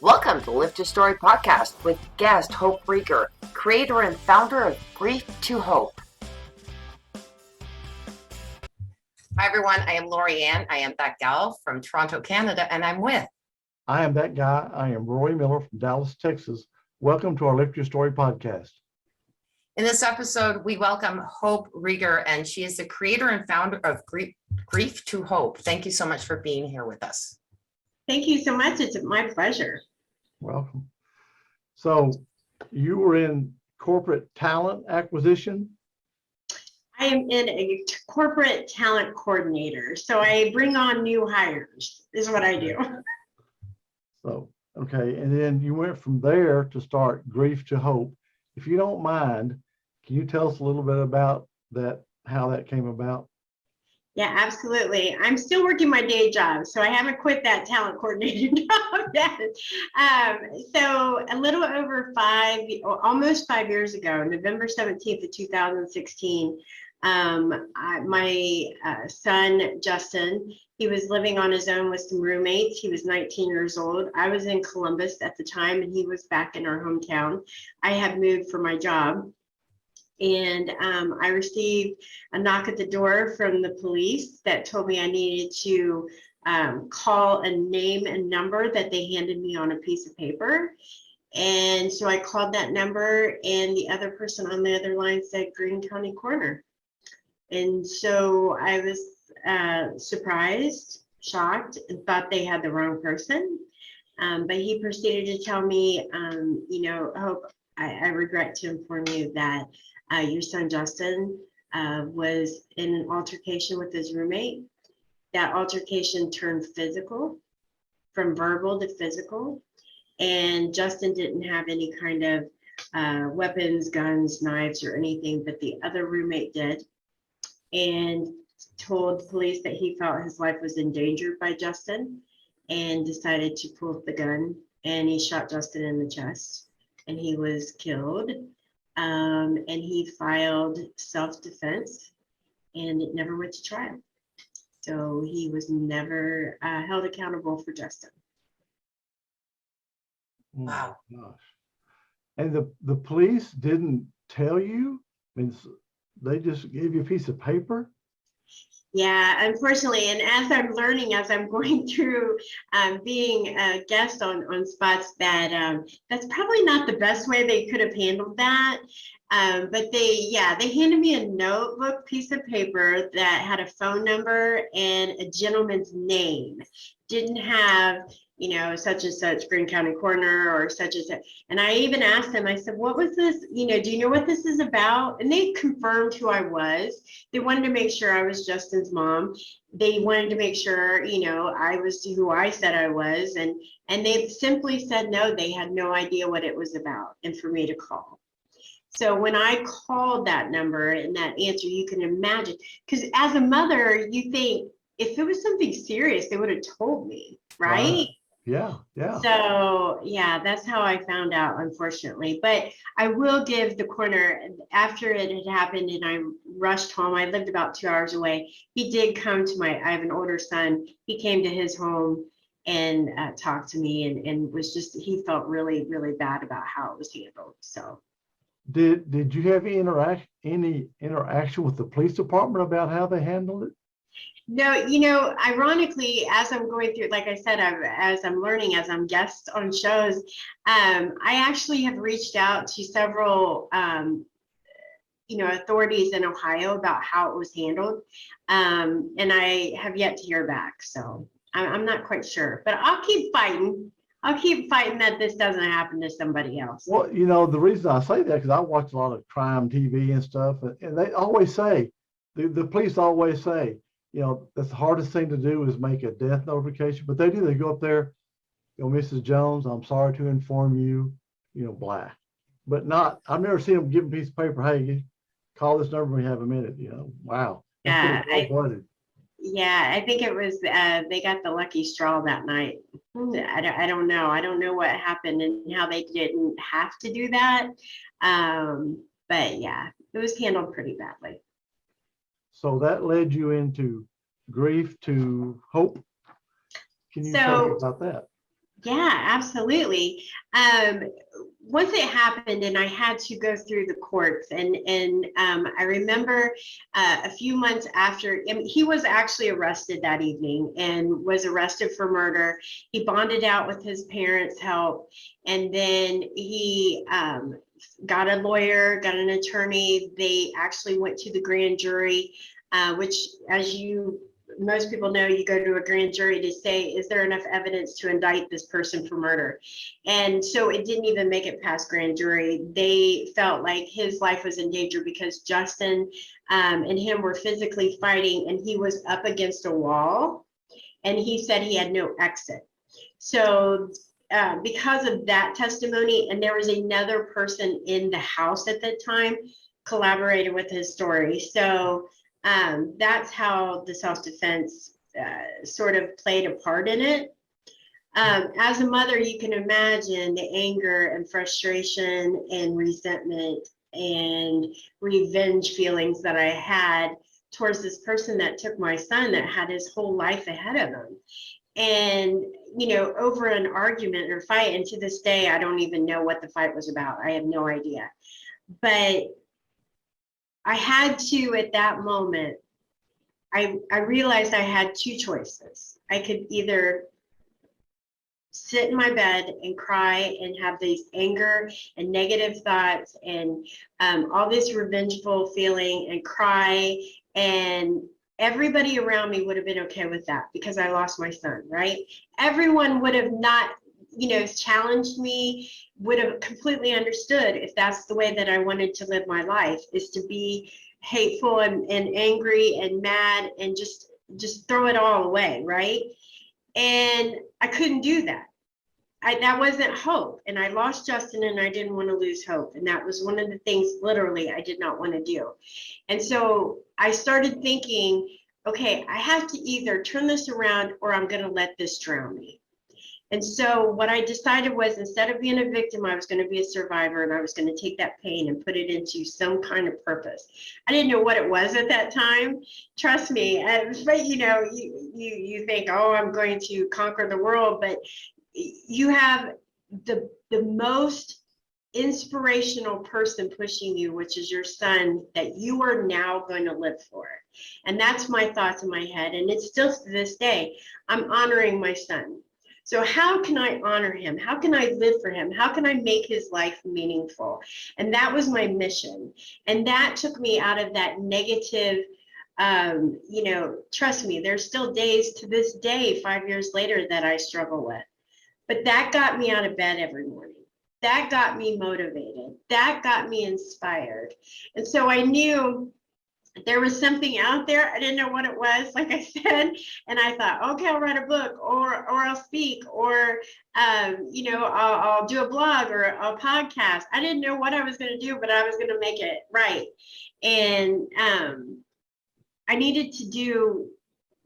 Welcome to Live to Story podcast with guest Hope Reger, creator and founder of Grief to Hope. Hi everyone, I am Lori Ann. I am that gal from Toronto, Canada, and I'm with. I am that guy. I am Roy Miller from Dallas, Texas. Welcome to our Live to Story podcast. In this episode, we welcome Hope Reger, and she is the creator and founder of Grief to Hope. Thank you so much for being here with us. Thank you so much. It's my pleasure. Welcome. So you were in corporate talent acquisition? I am in a corporate talent coordinator. So I bring on new hires is what I do. So, okay. And then you went from there to start Grief to Hope. If you don't mind, can you tell us a little bit about that, how that came about? Yeah, absolutely. I'm still working my day job, so I haven't quit that talent coordinator job yet. So a little over almost 5 years ago, November 17th of 2016, my son, Justin, he was living on his own with some roommates. He was 19 years old. I was in Columbus at the time, and he was back in our hometown. I had moved for my job. And I received a knock at the door from the police that told me I needed to call a name and number that they handed me on a piece of paper. And so I called that number, and the other person on the other line said Greene County Coroner. And so I was surprised, shocked, and thought they had the wrong person. But he proceeded to tell me, Hope, I regret to inform you that your son Justin was in an altercation with his roommate. That altercation turned physical, from verbal to physical, and Justin didn't have any kind of weapons, guns, knives, or anything, but the other roommate did, and told the police that he felt his life was endangered by Justin, and decided to pull up the gun, and he shot Justin in the chest, and he was killed. And he filed self-defense, and it never went to trial. So he was never held accountable for Justin. Wow. Oh, gosh. And the police didn't tell you? I mean, they just gave you a piece of paper? Yeah, unfortunately, and as I'm learning, as I'm going through being a guest on spots, that's probably not the best way they could have handled that. But they handed me a notebook piece of paper that had a phone number and a gentleman's name. Didn't have, such and such Greene County Coroner or such and such. And I even asked them, I said, what was this? Do you know what this is about? And they confirmed who I was. They wanted to make sure I was Justin's mom. They wanted to make sure, I was who I said I was. And they simply said no, they had no idea what it was about and for me to call. So when I called that number and that answer, you can imagine, because as a mother, you think if it was something serious, they would have told me, right? Yeah. So yeah, that's how I found out, unfortunately. But I will give the coroner, after it had happened and I rushed home, I lived about 2 hours away. He did come to I have an older son. He came to his home and talked to me and was he felt really, really bad about how it was handled. So. Did you have any interaction with the police department about how they handled it? No, ironically, as I'm going through, like I said, as I'm learning, as I'm guest on shows, I actually have reached out to several, authorities in Ohio about how it was handled, and I have yet to hear back. So I'm not quite sure, but I'll keep fighting. I'll keep fighting that this doesn't happen to somebody else. Well, the reason I say that, because I watch a lot of crime TV and stuff, and they always say, the police always say, that's the hardest thing to do is make a death notification. But they do. They go up there, Mrs. Jones, I'm sorry to inform you, blah. But I've never seen them give a piece of paper, hey, call this number when you have a minute, Wow. Yeah, I think it was, they got the lucky straw that night. I don't know. I don't know what happened and how they didn't have to do that. But yeah, it was handled pretty badly. So that led you into Grief to Hope. Can you tell me about that? Yeah, absolutely. Once it happened and I had to go through the courts and I remember a few months after, I mean, he was actually arrested that evening and was arrested for murder. He bonded out with his parents' help, and then he got a lawyer, got an attorney. They actually went to the grand jury, which, as most people know, you go to a grand jury to say, is there enough evidence to indict this person for murder? And so it didn't even make it past grand jury. They felt like his life was in danger because Justin and him were physically fighting, and he was up against a wall, and he said he had no exit. So because of that testimony, and there was another person in the house at that time, collaborated with his story. So that's how the self-defense sort of played a part in it. As a mother, you can imagine the anger and frustration and resentment and revenge feelings that I had towards this person that took my son that had his whole life ahead of him. And, you know, over an argument or fight, and to this day, I don't even know what the fight was about. I have no idea. But I had to, at that moment, I realized I had two choices. I could either sit in my bed and cry and have these anger and negative thoughts and all this revengeful feeling and cry, and everybody around me would have been okay with that because I lost my son, right? Everyone would have not, you know, challenged me, would have completely understood if that's the way that I wanted to live my life, is to be hateful and angry and mad and just throw it all away, right? And I couldn't do that. That wasn't hope. And I lost Justin, and I didn't want to lose hope. And that was one of the things literally I did not want to do. And so I started thinking, okay, I have to either turn this around or I'm going to let this drown me. And so what I decided was, instead of being a victim, I was going to be a survivor, and I was going to take that pain and put it into some kind of purpose. I didn't know what it was at that time. Trust me. But you know, you think, oh, I'm going to conquer the world, but you have the most inspirational person pushing you, which is your son, that you are now going to live for. And that's my thoughts in my head. And it's still to this day, I'm honoring my son. So how can I honor him? How can I live for him? How can I make his life meaningful? And that was my mission. And that took me out of that negative, you know, trust me, there's still days to this day, 5 years later, that I struggle with. But that got me out of bed every morning. That got me motivated. That got me inspired. And so I knew there was something out there. I didn't know what it was, like I said. And I thought, okay, I'll write a book, or I'll speak, or, you know, I'll do a blog or a podcast. I didn't know what I was going to do, but I was going to make it right. And I needed to do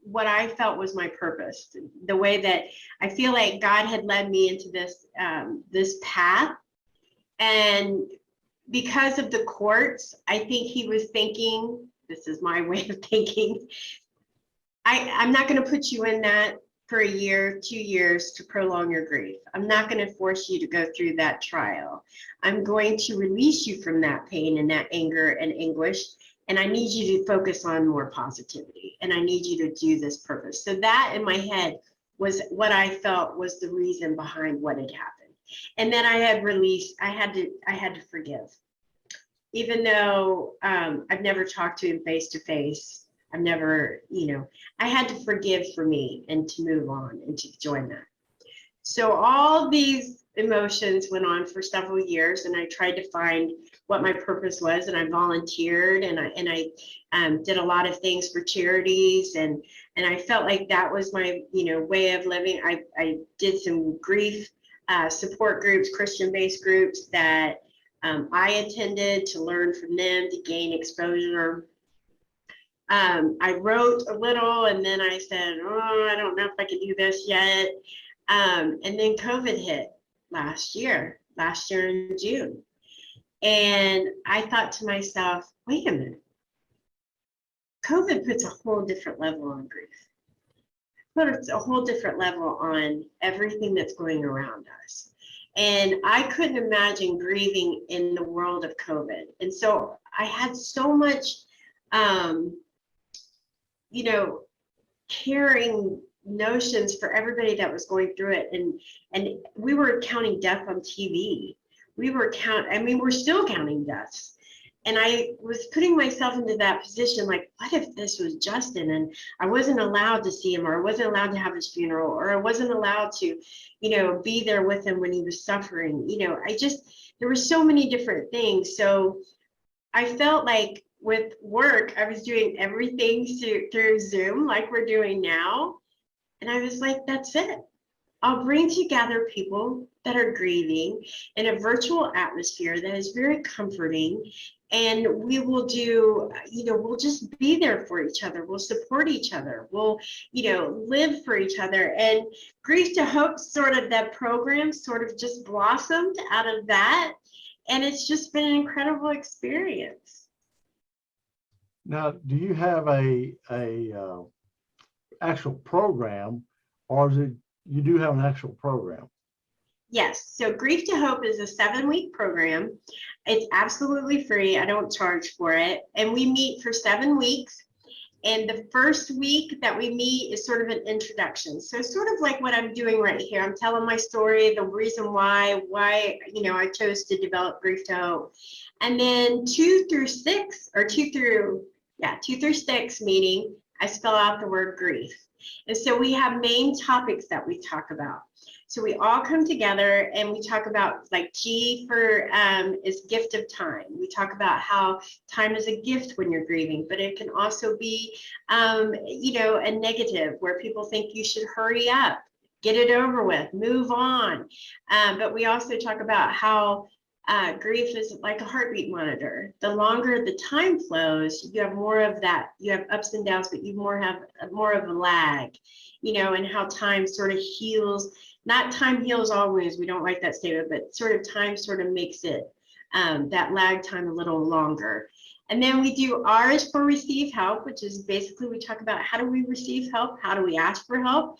what I felt was my purpose, the way that I feel like God had led me into this path. And because of the courts, I think he was thinking, this is my way of thinking, I'm not going to put you in that for a year, 2 years to prolong your grief. I'm not going to force you to go through that trial. I'm going to release you from that pain and that anger and anguish. And I need you to focus on more positivity. And I need you to do this purpose. So that in my head was what I felt was the reason behind what had happened. And then I had released, I had to forgive. Even though I've never talked to him face to face, I've never, you know, I had to forgive for me and to move on and to join that. So all these emotions went on for several years, and I tried to find what my purpose was, and I volunteered, and I did a lot of things for charities, and I felt like that was my, you know, way of living. I did some grief support groups, Christian-based groups that I attended to learn from them, to gain exposure. I wrote a little, and then I said, oh, I don't know if I can do this yet. And then COVID hit last year in June. And I thought to myself, wait a minute. COVID puts a whole different level on grief. put a whole different level on everything that's going around us. And I couldn't imagine grieving in the world of COVID. And so I had so much, you know, caring notions for everybody that was going through it. And we were counting death on TV. We're still counting deaths. And I was putting myself into that position, like, what if this was Justin and I wasn't allowed to see him, or I wasn't allowed to have his funeral, or I wasn't allowed to, you know, be there with him when he was suffering. You know, there were so many different things. So I felt like with work, I was doing everything through Zoom like we're doing now. And I was like, that's it. I'll bring together people that are grieving in a virtual atmosphere that is very comforting. And we will do, you know, we'll just be there for each other. We'll support each other. We'll, you know, live for each other. And Grief to Hope, sort of that program sort of just blossomed out of that. And it's just been an incredible experience. Now, do you have a actual program, or is it, you do have an actual program? Yes, so Grief to Hope is a 7-week program. It's absolutely free. I don't charge for it. And we meet for 7 weeks. And the first week that we meet is sort of an introduction. So sort of like what I'm doing right here. I'm telling my story, the reason why, you know, I chose to develop Grief to Hope. And then 2 through 6 meeting, I spell out the word grief. And so we have main topics that we talk about. So we all come together and we talk about, like, G for is gift of time. We talk about how time is a gift when you're grieving, but it can also be, you know, a negative where people think you should hurry up, get it over with, move on. But we also talk about how grief is like a heartbeat monitor. The longer the time flows, you have more of that. You have ups and downs, but you have more of a lag, you know, and how time sort of heals. Not time heals always, we don't like that statement, but sort of time sort of makes it, that lag time a little longer. And then we do R is for receive help, which is basically we talk about how do we receive help? How do we ask for help?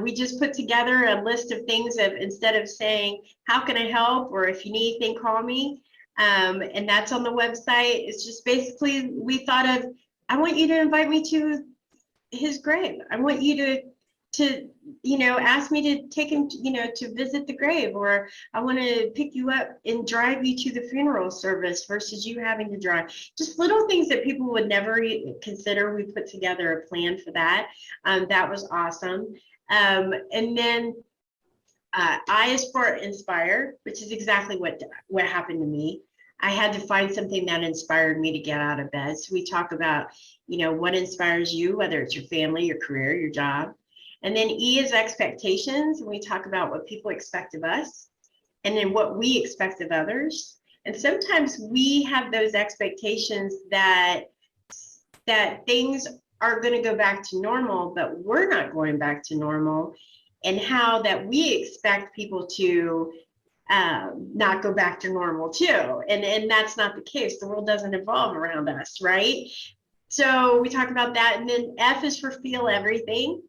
We just put together a list of things of, instead of saying, how can I help? Or if you need anything, call me. And that's on the website. It's just basically, we thought of, I want you to invite me to his grave. I want you to you know, ask me to take him, you know, to visit the grave, or I want to pick you up and drive you to the funeral service versus you having to drive. Just little things that people would never consider. We put together a plan for that. That was awesome. And then I is for inspire, which is exactly what happened to me. I had to find something that inspired me to get out of bed. So we talk about, you know, what inspires you, whether it's your family, your career, your job. And then E is expectations. And we talk about what people expect of us and then what we expect of others. And sometimes we have those expectations that things are going to go back to normal, but we're not going back to normal, and how that we expect people to not go back to normal too. And that's not the case. The world doesn't evolve around us, right? So we talk about that. And then F is for feel everything.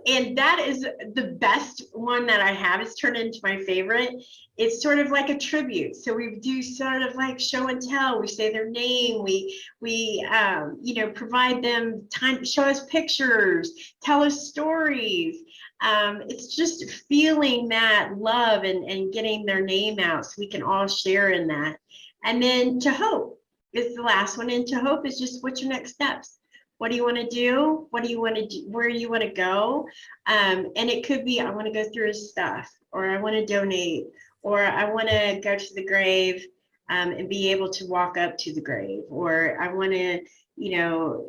And that is the best one that I have. It's turned into my favorite. It's sort of like a tribute. So we do sort of like show and tell. We say their name. We you know, provide them time, show us pictures, tell us stories. It's just feeling that love and getting their name out so we can all share in that. And then to hope is the last one. And to hope is just, what's your next steps? What do you want to do? What do you want to do? Where do you want to go? And it could be, I want to go through his stuff, or I want to donate, or I want to go to the grave and be able to walk up to the grave, or I want to, you know,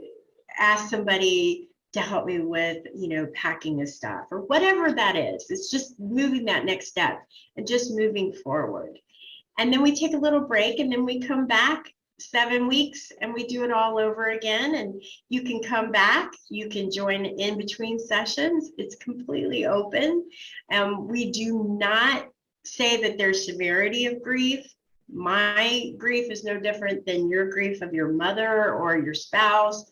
ask somebody to help me with, you know, packing his stuff, or whatever that is. It's just moving that next step and just moving forward. And then we take a little break, and then we come back 7 weeks and we do it all over again. And you can come back, you can join in between sessions. It's completely open. We do not say that there's severity of grief. My grief is no different than your grief of your mother or your spouse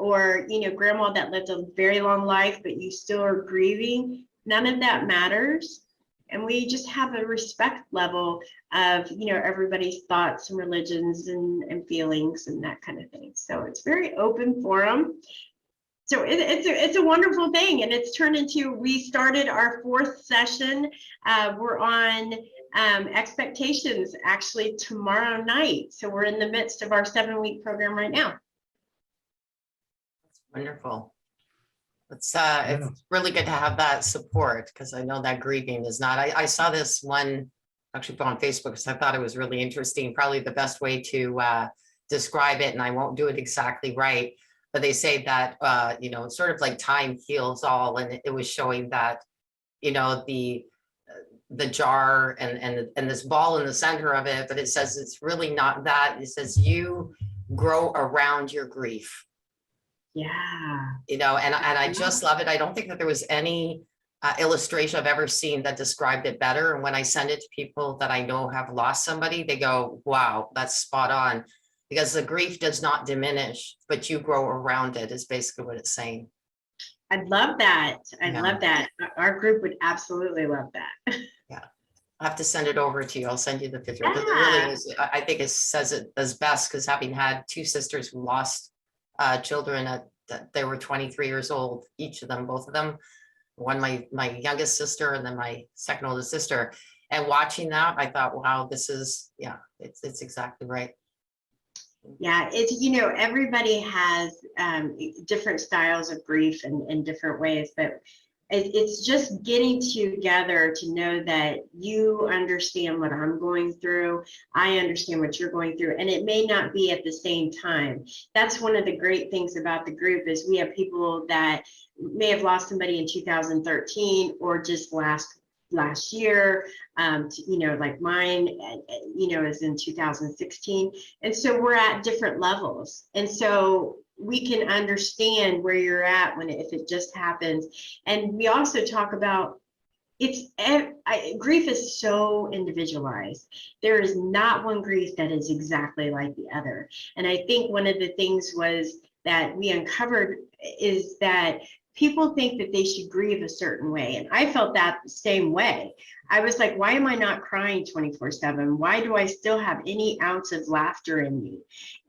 or, grandma that lived a very long life, but you still are grieving. None of that matters. And we just have a respect level of, everybody's thoughts and religions and feelings and that kind of thing. So it's very open forum. So it's a wonderful thing, and it's turned into, we started our 4th session. We're on expectations actually tomorrow night. So we're in the midst of our 7-week program right now. That's wonderful. It's really good to have that support, because I know that grieving is not, I saw this one actually put on Facebook because I thought it was really interesting, probably the best way to describe it, and I won't do it exactly right, but they say that, sort of like time heals all. And it was showing that, the jar and this ball in the center of it, but it says it's really not that. It says you grow around your grief. Yeah. And I just love it. I don't think that there was any illustration I've ever seen that described it better. And when I send it to people that I know have lost somebody, they go, wow, that's spot on. Because the grief does not diminish, but you grow around it, is basically what it's saying. I'd love that. I'd Yeah. love that. Our group would absolutely love that. Yeah. I have to send it over to you. I'll send you the picture. But it Yeah. really is, I think it says it as best, because having had 2 sisters who lost children that they were 23 years old, each of them, both of them, one my youngest sister and then my second oldest sister, and watching that, I thought, wow, this is, it's exactly right. Yeah, it's, everybody has different styles of grief in different ways, but it's just getting together to know that you understand what I'm going through, I understand what you're going through, and it may not be at the same time. That's one of the great things about the group, is we have people that may have lost somebody in 2013 or just last year, like mine, is in 2016. And so we're at different levels. And so we can understand where you're at if it just happens. And we also talk about, grief is so individualized. There is not one grief that is exactly like the other. And I think one of the things that we uncovered is that people think that they should grieve a certain way. And I felt that the same way. I was like, why am I not crying 24/7? Why do I still have any ounce of laughter in me?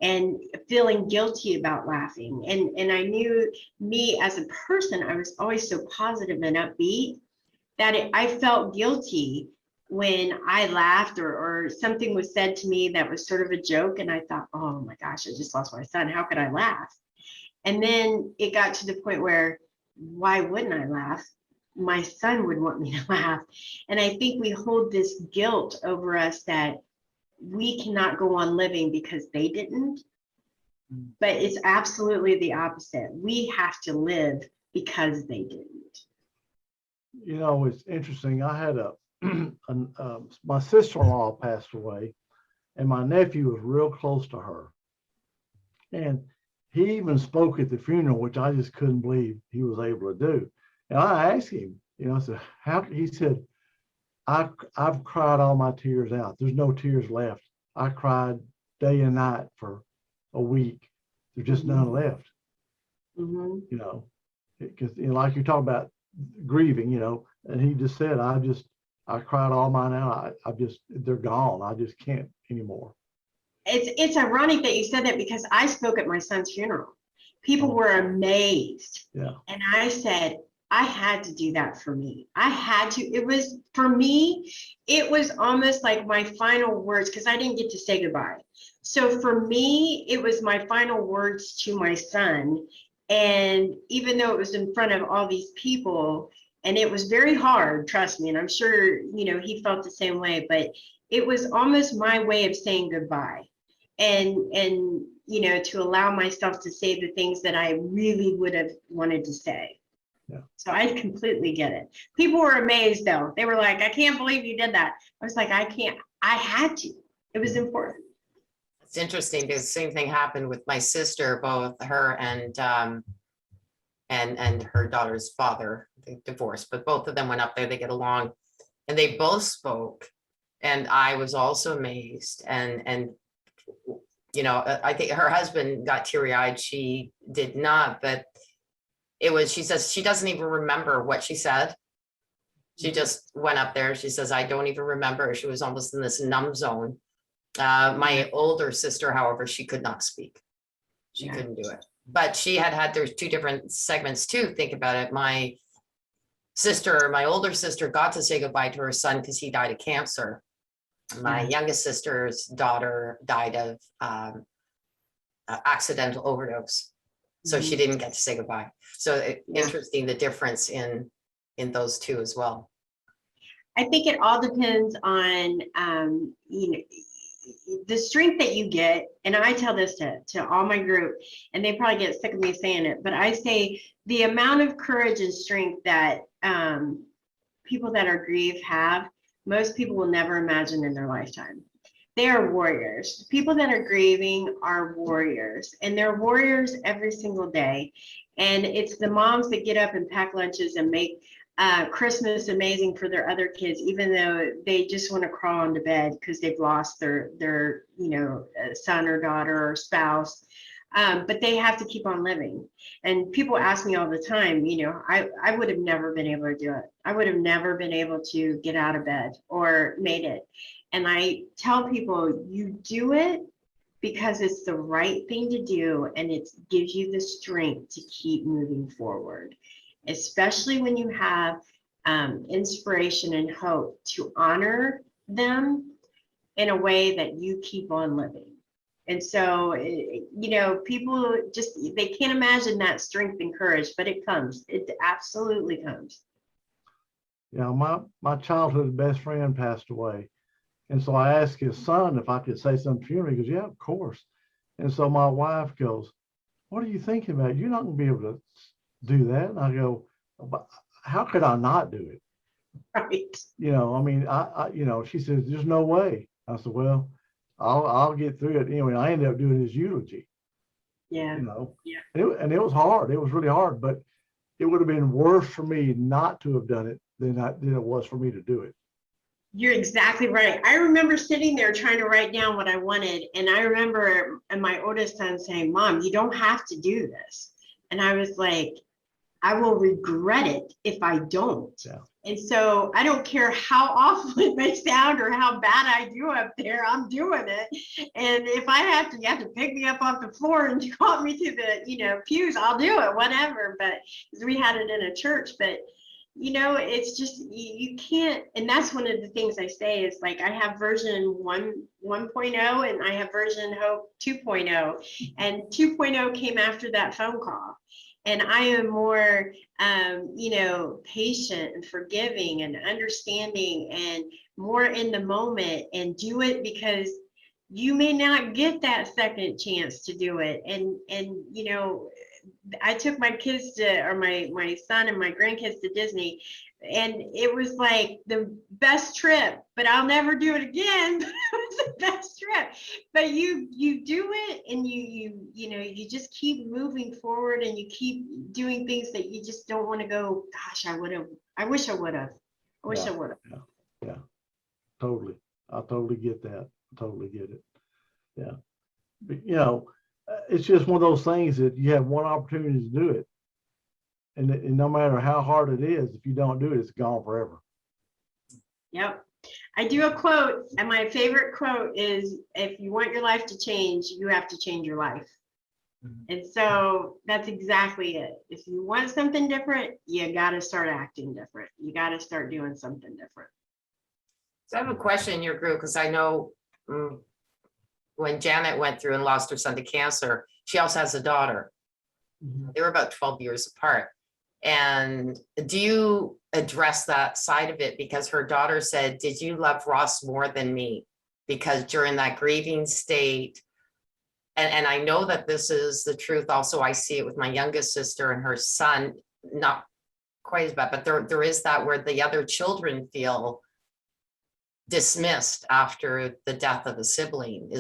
And feeling guilty about laughing. And I knew me as a person, I was always so positive and upbeat that I felt guilty when I laughed or something was said to me that was sort of a joke. And I thought, oh my gosh, I just lost my son. How could I laugh? And then it got to the point where, why wouldn't I laugh? My son would want me to laugh. And I think we hold this guilt over us that we cannot go on living because they didn't. But it's absolutely the opposite. We have to live because they didn't. It's interesting. I had my sister-in-law passed away, and my nephew was real close to her. And he even spoke at the funeral, which I just couldn't believe he was able to do. And I asked him, I said, he said, I've cried all my tears out. There's no tears left. I cried day and night for a week. There's just none left. Because like you're talking about grieving, and he just said, I cried all mine out. They're gone. I just can't anymore. It's ironic that you said that, because I spoke at my son's funeral. People were amazed. Yeah. And I said, I had to do that for me. I had to. It was, for me, it was almost like my final words, because I didn't get to say goodbye. So for me, it was my final words to my son. And even though it was in front of all these people, and it was very hard, trust me, and I'm sure, he felt the same way, but it was almost my way of saying goodbye. And to allow myself to say the things that I really would have wanted to say. Yeah. So I completely get it. People were amazed though. They were like, I can't believe you did that. I was like, I had to. It was important. It's interesting because the same thing happened with my sister, both her and her daughter's father. They divorced, but both of them went up there. They get along, and they both spoke. And I was also amazed. And you know, I think her husband got teary-eyed. She did not, but she says she doesn't even remember what she said. She just went up there. She says, I don't even remember. She was almost in this numb zone. My older sister, however, she could not speak. She couldn't do it. But she had there's two different segments too. Think about it. My older sister got to say goodbye to her son because he died of cancer. My youngest sister's daughter died of accidental overdose. So she didn't get to say goodbye. So interesting, the difference in those two as well. I think it all depends on, you know, the strength that you get. And I tell this to all my group, and they probably get sick of me saying it, but I say the amount of courage and strength that people that are grieved have, most people will never imagine in their lifetime. They are warriors. People that are grieving are warriors, and they're warriors every single day. And it's the moms that get up and pack lunches and make Christmas amazing for their other kids, even though they just want to crawl into bed because they've lost their you know, son or daughter or spouse. But they have to keep on living. And people ask me all the time, you know, I would have never been able to do it. I would have never been able to get out of bed or made it. And I tell people, you do it because it's the right thing to do, and it gives you the strength to keep moving forward, especially when you have inspiration and hope to honor them in a way that you keep on living. And so, you know, people just, they can't imagine that strength and courage, but it comes. It absolutely comes. You know, my childhood best friend passed away. And so I asked his son if I could say something to him. He goes, yeah, of course. And so my wife goes, what are you thinking about? You're not going to be able to do that. And I go, but how could I not do it? Right. You know, I mean, I you know, she says, there's no way. I said, well, I'll get through it. Anyway, I ended up doing his eulogy. Yeah. You know, Yeah. And it was hard. It was really hard, but it would have been worse for me not to have done it than it was for me to do it. You're exactly right. I remember sitting there trying to write down what I wanted. And I remember my oldest son saying, Mom, you don't have to do this. And I was like, I will regret it if I don't. Yeah. And so I don't care how awful it may sound or how bad I do up there, I'm doing it. And if I have to, you have to pick me up off the floor and drop me to the, you know, pews, I'll do it, whatever. But we had it in a church, but you know, it's just, you can't, and that's one of the things I say is like, I have version 1.0 and I have version Hope 2.0, and 2.0 came after that phone call. And I am more, you know, patient and forgiving and understanding and more in the moment, and do it because you may not get that second chance to do it. And you know, I took my kids to, or my son and my grandkids to Disney, and it was like the best trip, but I'll never do it again. It was the best trip. But you do it, and you know, you just keep moving forward, and you keep doing things that you just don't want to go, gosh, I wish I would have. Yeah, totally. I totally get that. Totally get it. Yeah. But, you know, it's just one of those things that you have one opportunity to do it. And no matter how hard it is, if you don't do it, it's gone forever. Yep. I do a quote, and my favorite quote is, if you want your life to change, you have to change your life. And so that's exactly it. If you want something different, you got to start acting different. You got to start doing something different. So I have a question in your group, because I know when Janet went through and lost her son to cancer, she also has a daughter. They were about 12 years apart. And do you address that side of it? Because her daughter said, did you love Ross more than me? Because during that grieving state, and I know that this is the truth also, I see it with my youngest sister and her son, not quite as bad, but there is that where the other children feel dismissed after the death of a sibling.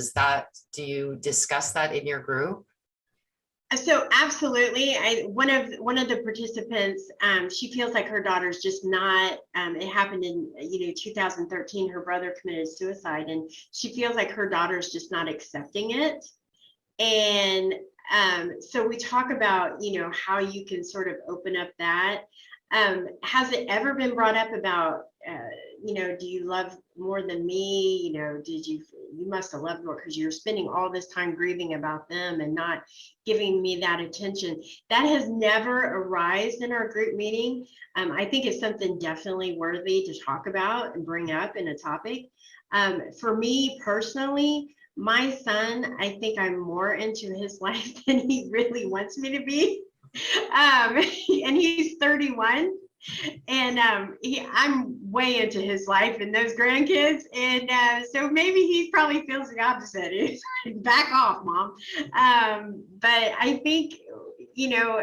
Do you discuss that in your group? So absolutely. One of the participants, she feels like her daughter's just not, it happened in 2013, her brother committed suicide, and she feels like her daughter's just not accepting it. And so we talk about, you know, how you can sort of open up that. Has it ever been brought up about, you know, do you love more than me? You know, you must have loved more because you're spending all this time grieving about them and not giving me that attention. That has never arisen in our group meeting. I think it's something definitely worthy to talk about and bring up in a topic. For me personally, my son, I think I'm more into his life than he really wants me to be. And he's 31. And I'm way into his life and those grandkids. And so maybe he probably feels the opposite. He's like, back off, Mom. But I think, you know,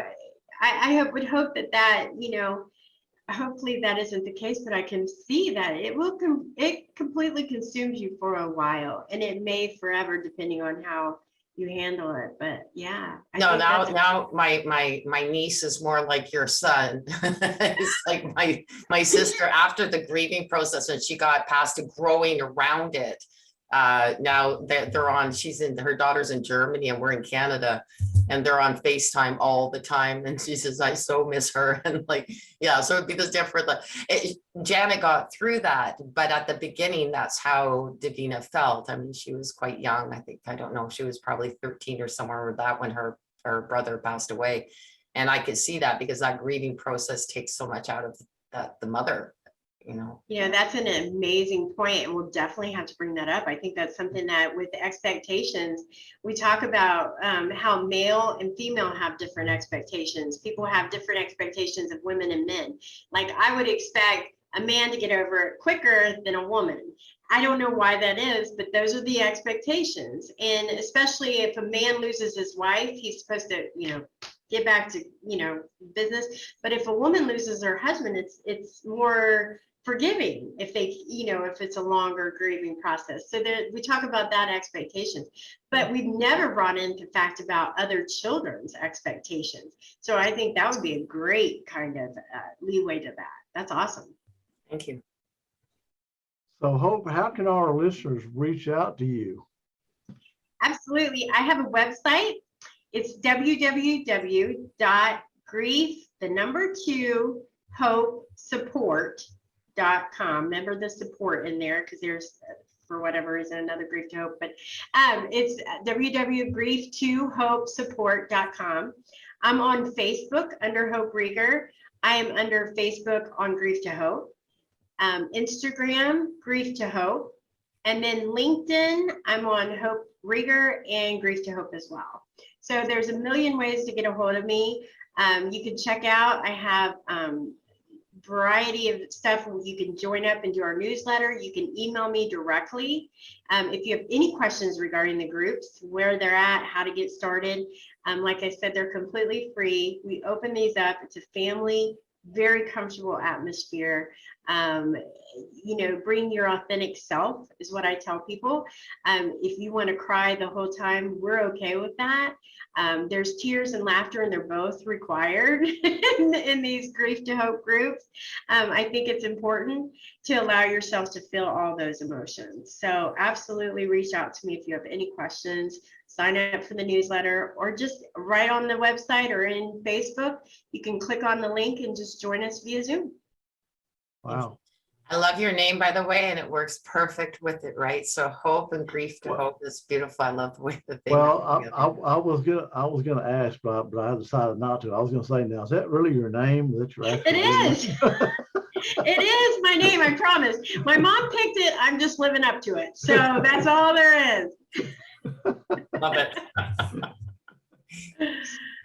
I would hope that, you know, hopefully that isn't the case, but I can see that it completely consumes you for a while, and it may forever depending on how you handle it. But yeah. No, now my niece is more like your son. It's like my sister after the grieving process, and she got past the growing around it. Now they're on, her daughter's in Germany and we're in Canada, and they're on FaceTime all the time. And she says, I so miss her. And like, yeah, so it'd be this different. Janet got through that, but at the beginning, that's how Davina felt. I mean, she was quite young. I don't know, she was probably 13 or somewhere with that when her brother passed away. And I could see that because that grieving process takes so much out of the mother. You know, that's an amazing point, and we'll definitely have to bring that up. I think that's something that with expectations, we talk about how male and female have different expectations. People have different expectations of women and men. Like I would expect a man to get over it quicker than a woman. I don't know why that is, but those are the expectations. And especially if a man loses his wife, he's supposed to, you know, get back to, you know, business. But if a woman loses her husband, it's more forgiving if they, you know, if it's a longer grieving process. So there, we talk about that expectations, but we've never brought into fact about other children's expectations. So I think that would be a great kind of leeway to that. That's awesome. thank you. So Hope, how can our listeners reach out to you? Absolutely. I have a website. It's www.grief2hopesupport.com. Remember the support in there because there's, for whatever reason, another grief to hope, but it's www.grief2hopesupport.com. I'm on Facebook under Hope Reger. I am under Facebook on Grief to Hope. Instagram, Grief to Hope. And then LinkedIn, I'm on Hope Reger and Grief to Hope as well. So there's a million ways to get a hold of me. You can check out, I have variety of stuff where you can join up and do our newsletter. You can email me directly. If you have any questions regarding the groups, where they're at, how to get started. Like I said, they're completely free. We open these up. It's a family, very comfortable atmosphere. You know, bring your authentic self is what I tell people. If you want to cry the whole time, we're okay with that. There's tears and laughter, and they're both required in these Grief to Hope groups. I think it's important to allow yourself to feel all those emotions. So absolutely reach out to me if you have any questions. Sign up for the newsletter, or just right on the website or in Facebook. You can click on the link and just join us via Zoom. Wow. I love your name, by the way, and it works perfect with it, right? So Hope and Grief to Hope is beautiful. I love the way that they Well, I was gonna ask, but I decided not to. I was gonna say, now, is that really your name? That's your actual It name? is. It is my name, I promise. My mom picked it. I'm just living up to it. So that's all there is. Love it.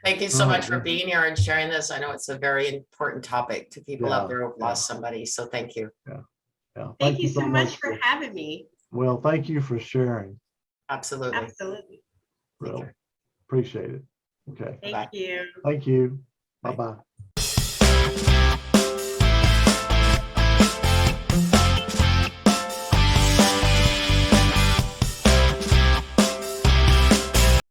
Thank you so much for being here and sharing this. I know it's a very important topic to people out there who've lost somebody. So thank you. Yeah. Thank you so much for having me. Well, thank you for sharing. Absolutely. Absolutely. Really appreciate it. Okay. Thank you. Thank you. Bye-bye.